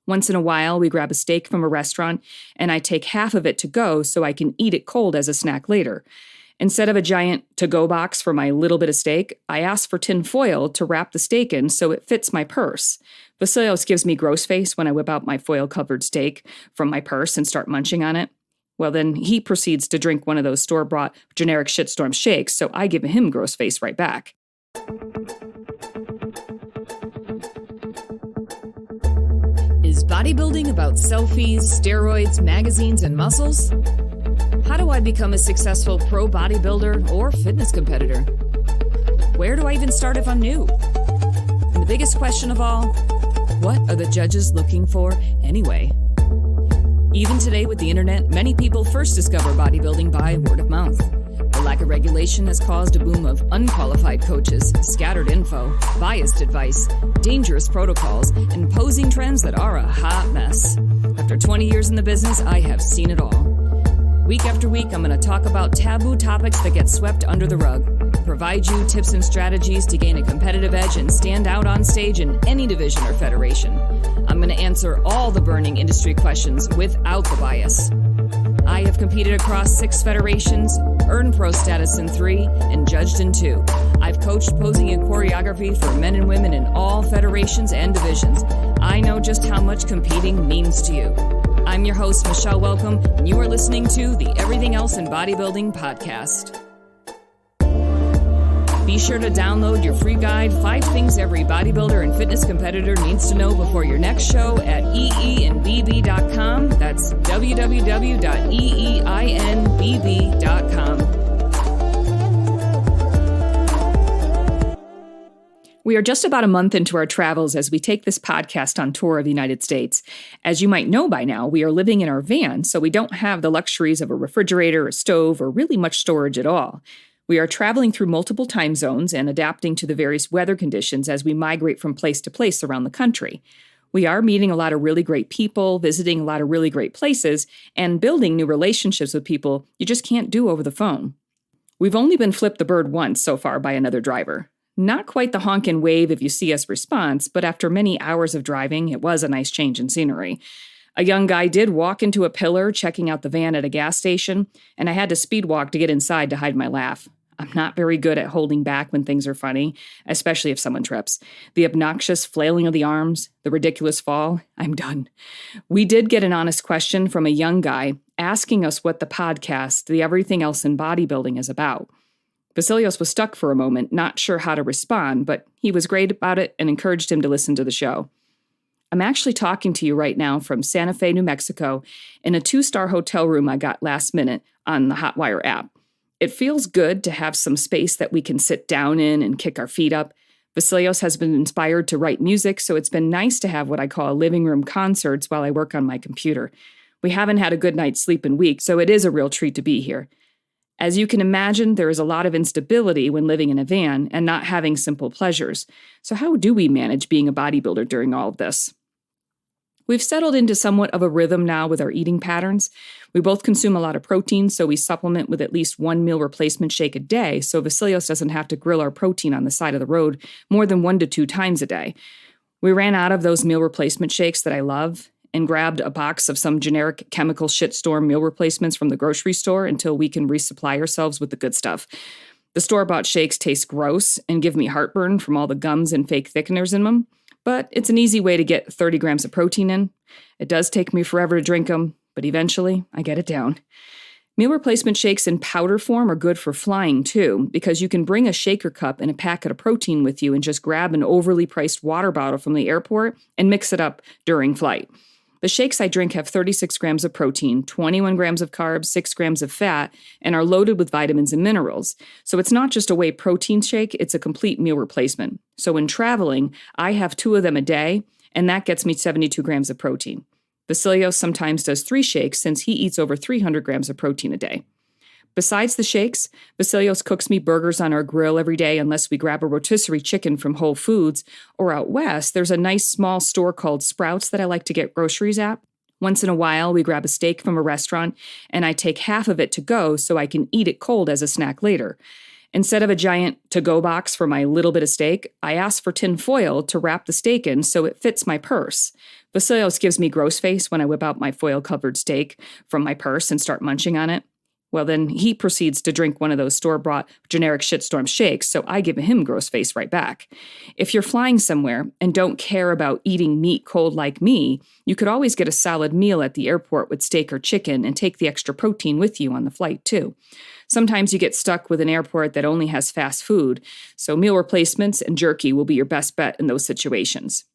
Once in a while, we grab a steak from a restaurant, and I take half of it to go so I can eat it cold as a snack later. Instead of a giant to-go box for my little bit of steak, I ask for tin foil to wrap the steak in so it fits my purse. Vasilios gives me gross face when I whip out my foil-covered steak from my purse and start munching on it. Well, then he proceeds to drink one of those store-bought generic shitstorm shakes, so I give him gross face right back. Is bodybuilding about selfies, steroids, magazines, and muscles? How do I become a successful pro bodybuilder or fitness competitor? Where do I even start if I'm new? And the biggest question of all, what are the judges looking for anyway? Even today with the internet, many people first discover bodybuilding by word of mouth. The lack of regulation has caused a boom of unqualified coaches, scattered info, biased advice, dangerous protocols, and imposing trends that are a hot mess. After 20 years in the business, I have seen it all. Week after week, I'm going to talk about taboo topics that get swept under the rug, provide you tips and strategies to gain a competitive edge and stand out on stage in any division or federation. I'm going to answer all the burning industry questions without the bias. I have competed across 6 federations, earned pro status in 3, and judged in 2. I've coached posing and choreography for men and women in all federations and divisions. I know just how much competing means to you. I'm your host, Michelle Welcome, and you are listening to the Everything Else in Bodybuilding podcast. Be sure to download your free guide, 5 Things Every Bodybuilder and Fitness Competitor Needs to Know Before Your Next Show at eeinbb.com. That's www.eeinbb.com. We are just about a month into our travels as we take this podcast on tour of the United States. As you might know by now, we are living in our van, so we don't have the luxuries of a refrigerator, a stove, or really much storage at all. We are traveling through multiple time zones and adapting to the various weather conditions as we migrate from place to place around the country. We are meeting a lot of really great people, visiting a lot of really great places, and building new relationships with people you just can't do over the phone. We've only been flipped the bird once so far by another driver. Not quite the honk and wave if you see us response, but after many hours of driving, it was a nice change in scenery. A young guy did walk into a pillar checking out the van at a gas station, and I had to speed walk to get inside to hide my laugh. I'm not very good at holding back when things are funny, especially if someone trips. The obnoxious flailing of the arms, the ridiculous fall, I'm done. We did get an honest question from a young guy asking us what the podcast, The Everything Else in Bodybuilding, is about. Vasilios was stuck for a moment, not sure how to respond, but he was great about it and encouraged him to listen to the show. I'm actually talking to you right now from Santa Fe, New Mexico, in a 2-star hotel room I got last minute on the Hotwire app. It feels good to have some space that we can sit down in and kick our feet up. Vasilios has been inspired to write music, so it's been nice to have what I call living room concerts while I work on my computer. We haven't had a good night's sleep in weeks, so it is a real treat to be here. As you can imagine, there is a lot of instability when living in a van and not having simple pleasures. So how do we manage being a bodybuilder during all of this? We've settled into somewhat of a rhythm now with our eating patterns. We both consume a lot of protein, so we supplement with at least 1 meal replacement shake a day, so Vasilios doesn't have to grill our protein on the side of the road more than 1 to 2 times a day. We ran out of those meal replacement shakes that I love, and grabbed a box of some generic chemical shitstorm meal replacements from the grocery store until we can resupply ourselves with the good stuff. The store-bought shakes taste gross and give me heartburn from all the gums and fake thickeners in them, but it's an easy way to get 30 grams of protein in. It does take me forever to drink them, but eventually I get it down. Meal replacement shakes in powder form are good for flying too, because you can bring a shaker cup and a packet of protein with you and just grab an overly priced water bottle from the airport and mix it up during flight. The shakes I drink have 36 grams of protein, 21 grams of carbs, 6 grams of fat, and are loaded with vitamins and minerals. So it's not just a whey protein shake, it's a complete meal replacement. So when traveling, I have 2 of them a day, and that gets me 72 grams of protein. Vasilios sometimes does 3 shakes since he eats over 300 grams of protein a day. Besides the shakes, Vasilios cooks me burgers on our grill every day unless we grab a rotisserie chicken from Whole Foods, or out west, there's a nice small store called Sprouts that I like to get groceries at. Once in a while, we grab a steak from a restaurant, and I take half of it to go so I can eat it cold as a snack later. Instead of a giant to-go box for my little bit of steak, I ask for tin foil to wrap the steak in so it fits my purse. Vasilios gives me gross face when I whip out my foil-covered steak from my purse and start munching on it. Well, then he proceeds to drink one of those store-bought generic shitstorm shakes, so I give him gross face right back. If you're flying somewhere and don't care about eating meat cold like me, you could always get a solid meal at the airport with steak or chicken and take the extra protein with you on the flight, too. Sometimes you get stuck with an airport that only has fast food, so meal replacements and jerky will be your best bet in those situations.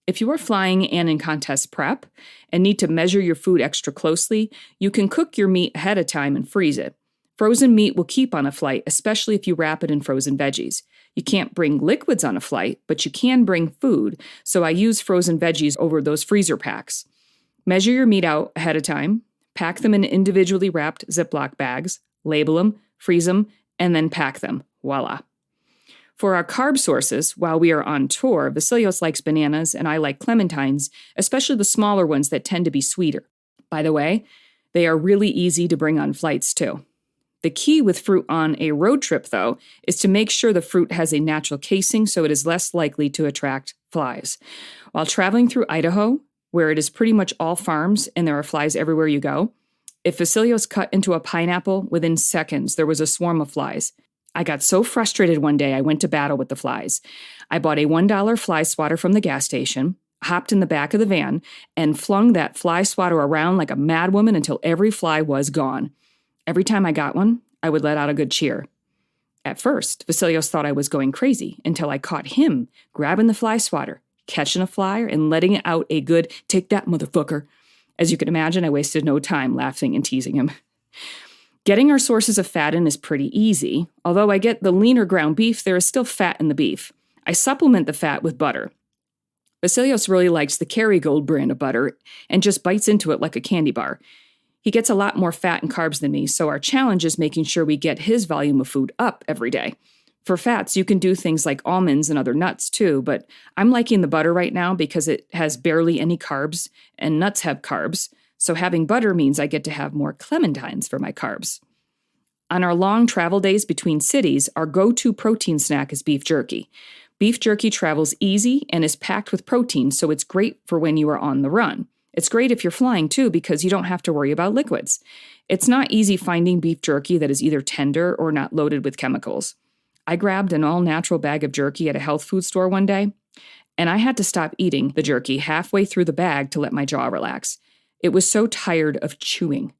If you are flying and in contest prep and need to measure your food extra closely, you can cook your meat ahead of time and freeze it. Frozen meat will keep on a flight, especially if you wrap it in frozen veggies. You can't bring liquids on a flight, but you can bring food, so I use frozen veggies over those freezer packs. Measure your meat out ahead of time, pack them in individually wrapped Ziploc bags, label them, freeze them, and then pack them. Voila. For our carb sources, while we are on tour, Vasilios likes bananas and I like clementines, especially the smaller ones that tend to be sweeter. By the way, they are really easy to bring on flights too. The key with fruit on a road trip, though, is to make sure the fruit has a natural casing so it is less likely to attract flies. While traveling through Idaho, where it is pretty much all farms and there are flies everywhere you go, if Vasilios cut into a pineapple, within seconds there was a swarm of flies. I got so frustrated one day I went to battle with the flies. I bought a $1 fly swatter from the gas station, hopped in the back of the van, and flung that fly swatter around like a madwoman until every fly was gone. Every time I got one, I would let out a good cheer. At first, Vasilios thought I was going crazy until I caught him grabbing the fly swatter, catching a flyer, and letting it out a good, "Take that, motherfucker." As you can imagine, I wasted no time laughing and teasing him. Getting our sources of fat in is pretty easy. Although I get the leaner ground beef, there is still fat in the beef. I supplement the fat with butter. Vasilios really likes the Kerrygold brand of butter and just bites into it like a candy bar. He gets a lot more fat and carbs than me, so our challenge is making sure we get his volume of food up every day. For fats, you can do things like almonds and other nuts too, but I'm liking the butter right now because it has barely any carbs and nuts have carbs. So having butter means I get to have more clementines for my carbs. On our long travel days between cities, our go-to protein snack is beef jerky. Beef jerky travels easy and is packed with protein, so it's great for when you are on the run. It's great if you're flying too because you don't have to worry about liquids. It's not easy finding beef jerky that is either tender or not loaded with chemicals. I grabbed an all-natural bag of jerky at a health food store one day, and I had to stop eating the jerky halfway through the bag to let my jaw relax. It was so tired of chewing.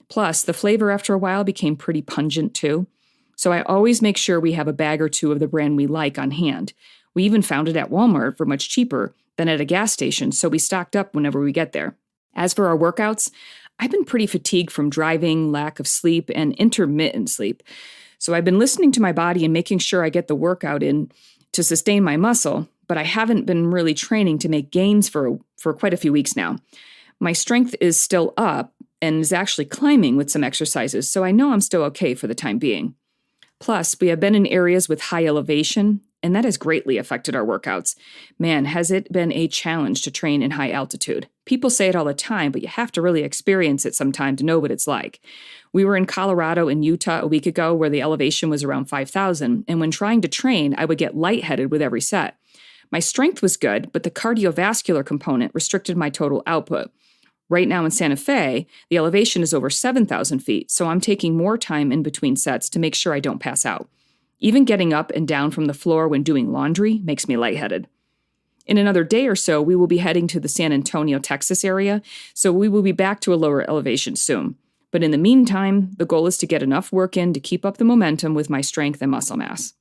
Plus, the flavor after a while became pretty pungent too. So I always make sure we have a bag or two of the brand we like on hand. We even found it at Walmart for much cheaper than at a gas station, so we stocked up whenever we get there. As for our workouts, I've been pretty fatigued from driving, lack of sleep, and intermittent sleep. So I've been listening to my body and making sure I get the workout in to sustain my muscle, but I haven't been really training to make gains for quite a few weeks now. My strength is still up and is actually climbing with some exercises, so I know I'm still okay for the time being. Plus, we have been in areas with high elevation, and that has greatly affected our workouts. Man, has it been a challenge to train in high altitude. People say it all the time, but you have to really experience it sometime to know what it's like. We were in Colorado and Utah a week ago where the elevation was around 5,000, and when trying to train, I would get lightheaded with every set. My strength was good, but the cardiovascular component restricted my total output. Right now in Santa Fe, the elevation is over 7,000 feet, so I'm taking more time in between sets to make sure I don't pass out. Even getting up and down from the floor when doing laundry makes me lightheaded. In another day or so, we will be heading to the San Antonio, Texas area, so we will be back to a lower elevation soon. But in the meantime, the goal is to get enough work in to keep up the momentum with my strength and muscle mass.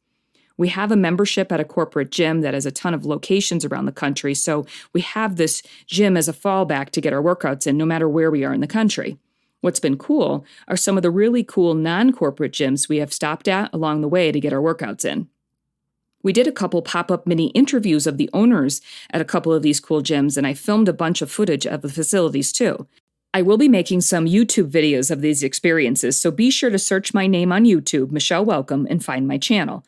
We have a membership at a corporate gym that has a ton of locations around the country, so we have this gym as a fallback to get our workouts in no matter where we are in the country. What's been cool are some of the really cool non-corporate gyms we have stopped at along the way to get our workouts in. We did a couple pop-up mini interviews of the owners at a couple of these cool gyms, and I filmed a bunch of footage of the facilities too. I will be making some YouTube videos of these experiences, so be sure to search my name on YouTube, Michelle Welcome, and find my channel.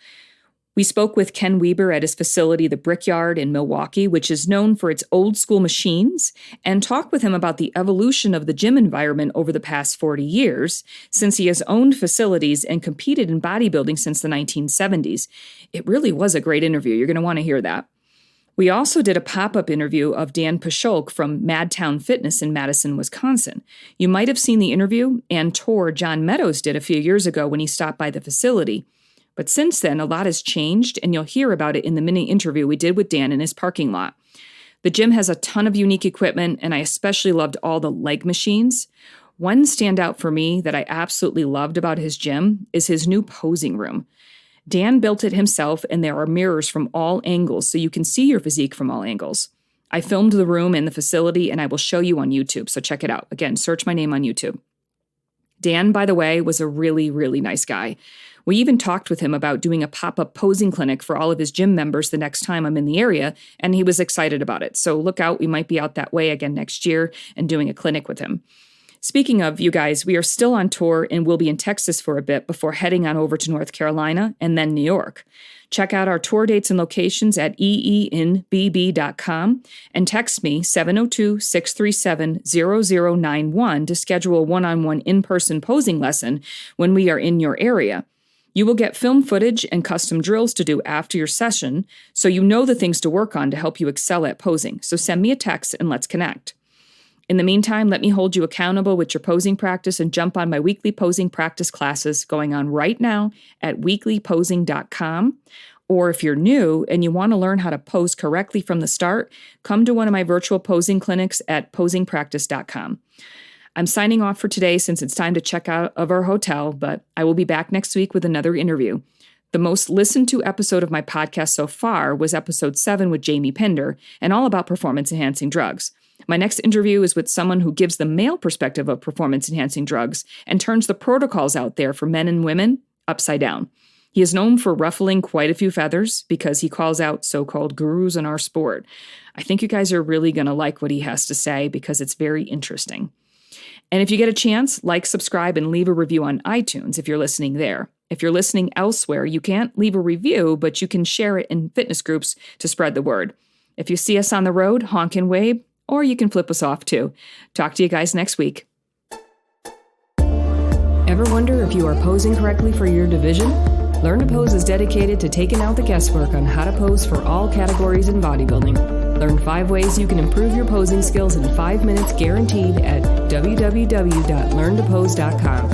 We spoke with Ken Weber at his facility, the Brickyard in Milwaukee, which is known for its old school machines, and talked with him about the evolution of the gym environment over the past 40 years, since he has owned facilities and competed in bodybuilding since the 1970s. It really was a great interview. You're going to want to hear that. We also did a pop-up interview of Dan Pasholk from Midtown Fitness in Madison, Wisconsin. You might have seen the interview and tour John Meadows did a few years ago when he stopped by the facility. But since then, a lot has changed, and you'll hear about it in the mini interview we did with Dan in his parking lot. The gym has a ton of unique equipment, and I especially loved all the leg machines. One standout for me that I absolutely loved about his gym is his new posing room. Dan built it himself, and there are mirrors from all angles, so you can see your physique from all angles. I filmed the room and the facility, and I will show you on YouTube, so check it out. Again, search my name on YouTube. Dan, by the way, was a really, really nice guy. We even talked with him about doing a pop-up posing clinic for all of his gym members the next time I'm in the area, and he was excited about it. So look out, we might be out that way again next year and doing a clinic with him. Speaking of, you guys, we are still on tour and we'll be in Texas for a bit before heading on over to North Carolina and then New York. Check out our tour dates and locations at EENBB.com and text me 702-637-0091 to schedule a one-on-one in-person posing lesson when we are in your area. You will get film footage and custom drills to do after your session, so you know the things to work on to help you excel at posing. So send me a text and let's connect. In the meantime, let me hold you accountable with your posing practice and jump on my weekly posing practice classes going on right now at weeklyposing.com. Or if you're new and you want to learn how to pose correctly from the start, come to one of my virtual posing clinics at posingpractice.com. I'm signing off for today since it's time to check out of our hotel, but I will be back next week with another interview. The most listened to episode of my podcast so far was episode 7 with Jamie Pinder and all about performance-enhancing drugs. My next interview is with someone who gives the male perspective of performance-enhancing drugs and turns the protocols out there for men and women upside down. He is known for ruffling quite a few feathers because he calls out so-called gurus in our sport. I think you guys are really going to like what he has to say because it's very interesting. And if you get a chance, like, subscribe, and leave a review on iTunes if you're listening there. If you're listening elsewhere, you can't leave a review, but you can share it in fitness groups to spread the word. If you see us on the road, honk and wave, or you can flip us off too. Talk to you guys next week. Ever wonder if you are posing correctly for your division? Learn to Pose is dedicated to taking out the guesswork on how to pose for all categories in bodybuilding. Learn 5 ways you can improve your posing skills in 5 minutes guaranteed at www.learntopose.com.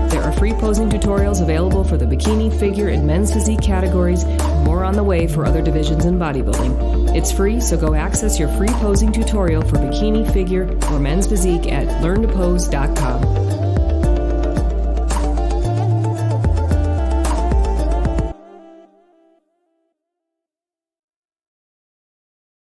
There are free posing tutorials available for the bikini, figure, and men's physique categories, and more on the way for other divisions in bodybuilding. It's free, so go access your free posing tutorial for bikini, figure, or men's physique at learntopose.com.